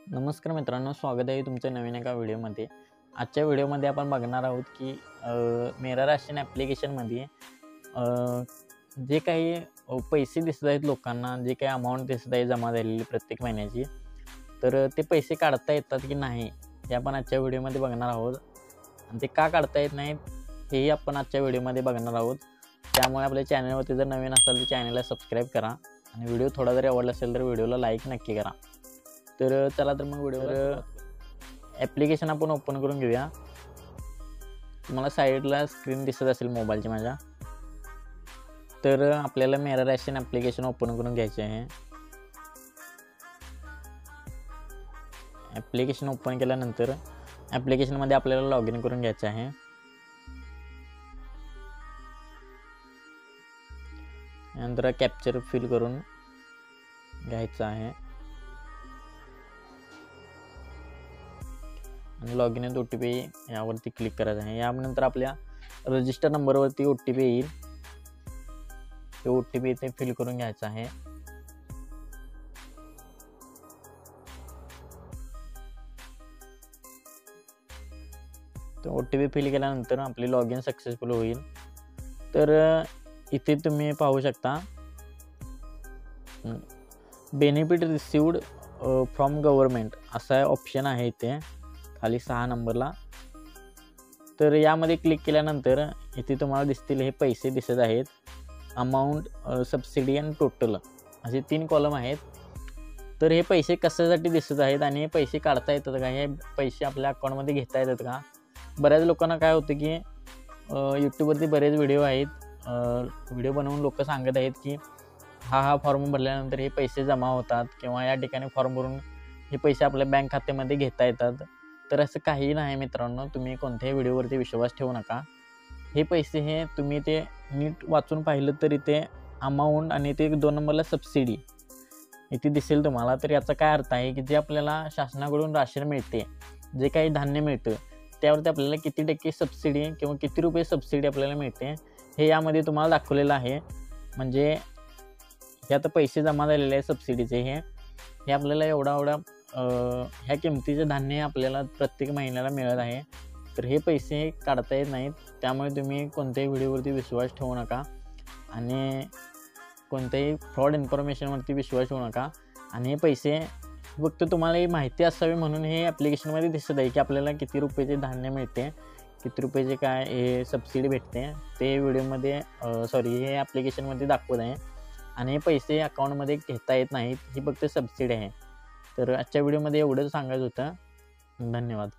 नमस्कार मित्रांनो, स्वागत आहे तुमचं नवीन एका व्हिडिओमध्ये। आजच्या व्हिडिओमध्ये आपण बघणार आहोत की मेरा राशन ॲप्लिकेशनमध्ये जे काही पैसे दिसत आहेत लोकांना, जे काही अमाऊंट दिसत आहे जमा झालेली प्रत्येक महिन्याची, तर ते पैसे काढता येतात की नाही हे आपण आजच्या व्हिडिओमध्ये बघणार आहोत। आणि ते का काढता येत नाहीत हेही आपण आजच्या व्हिडिओमध्ये बघणार आहोत। त्यामुळे आपल्या चॅनलवरती जर नवीन असाल तर चॅनलला सबस्क्राईब करा आणि व्हिडिओ थोडा जरी आवडला असेल तर व्हिडिओला लाईक नक्की करा। तर चला तर मग व्हिडिओवर ॲप्लिकेशन आपण ओपन करून घेऊया। तुम्हाला साईडला स्क्रीन दिसत असेल मोबाईलची माझ्या, तर आपल्याला मेरा राशन ॲप्लिकेशन ओपन करून घ्यायचे आहे। ॲप्लिकेशन ओपन केल्यानंतर ॲप्लिकेशनमध्ये आपल्याला लॉग इन करून घ्यायचं आहे। नंतर कॅप्चर फिल करून घ्यायचं आहे आणि लॉग इन OTP यावरती क्लिक करायचं आहे। यानंतर आपल्या रजिस्टर नंबरवरती OTP येईल, ते OTP इथे फिल करून घ्यायचा आहे। तो OTP फिल केल्यानंतर आपली लॉग इन सक्सेसफुल होईल। तर इथे तुम्ही पाहू शकता बेनिफिट रिसिव्ड फ्रॉम गव्हर्नमेंट असा ऑप्शन आहे इथे खाली 6 नंबरला। तर यामध्ये क्लिक केल्यानंतर इथे तुम्हाला दिसतील हे पैसे दिसत आहेत, अमाऊंट, सबसिडी आणि टोटल असे 3 कॉलम आहेत। तर हे पैसे कशासाठी दिसत आहेत आणि हे पैसे काढता येतात का, हे पैसे आपल्या अकाउंटमध्ये घेता येतात का। बऱ्याच लोकांना काय होतं की यूट्यूबवरती बरेच व्हिडिओ आहेत, व्हिडिओ बनवून लोक सांगत आहेत की हा फॉर्म भरल्यानंतर हे पैसे जमा होतात किंवा या ठिकाणी फॉर्म भरून हे पैसे आपल्या बँक खात्यामध्ये घेता येतात। तर असं काही नाही मित्रांनो, तुम्ही कोणत्याही व्हिडिओवरती विश्वास ठेवू नका। हे पैसे हे तुम्ही ते नीट वाचून पाहिलं तर इथे अमाऊंट आणि ते 2 नंबरला सबसिडी इथे दिसेल तुम्हाला। तर याचा काय अर्थ आहे की जे आपल्याला शासनाकडून राशन मिळते, जे काही धान्य मिळतं त्यावरती आपल्याला किती टक्के सबसिडी किंवा किती रुपये सबसिडी आपल्याला मिळते हे यामध्ये तुम्हाला दाखवलेलं आहे। म्हणजे हे आता पैसे जमा झालेले आहे सबसिडीचे, हे आपल्याला एवढा ह्या किमतीचे धान्य आपल्याला प्रत्येक महिन्याला मिळत आहे। तर हे पैसे काढता येत नाहीत, त्यामुळे तुम्ही कोणत्याही व्हिडिओवरती विश्वास ठेवू नका आणि कोणत्याही फ्रॉड इन्फॉर्मेशनवरती विश्वास ठेवू नका। आणि हे पैसे फक्त तुम्हाला ही माहिती असावी म्हणून हे ॲप्लिकेशनमध्ये दिसत आहे की आपल्याला किती रुपयाचे धान्य मिळते, किती रुपयाचे काय हे सबसिडी भेटते, ते व्हिडिओमध्ये हे ॲप्लिकेशनमध्ये दाखवत आहे। आणि हे पैसे अकाउंटमध्ये घेता येत नाहीत, ही फक्त सबसिडी आहे। तर आजच्या व्हिडिओमध्ये एवढंच सांगायचं होतं। धन्यवाद।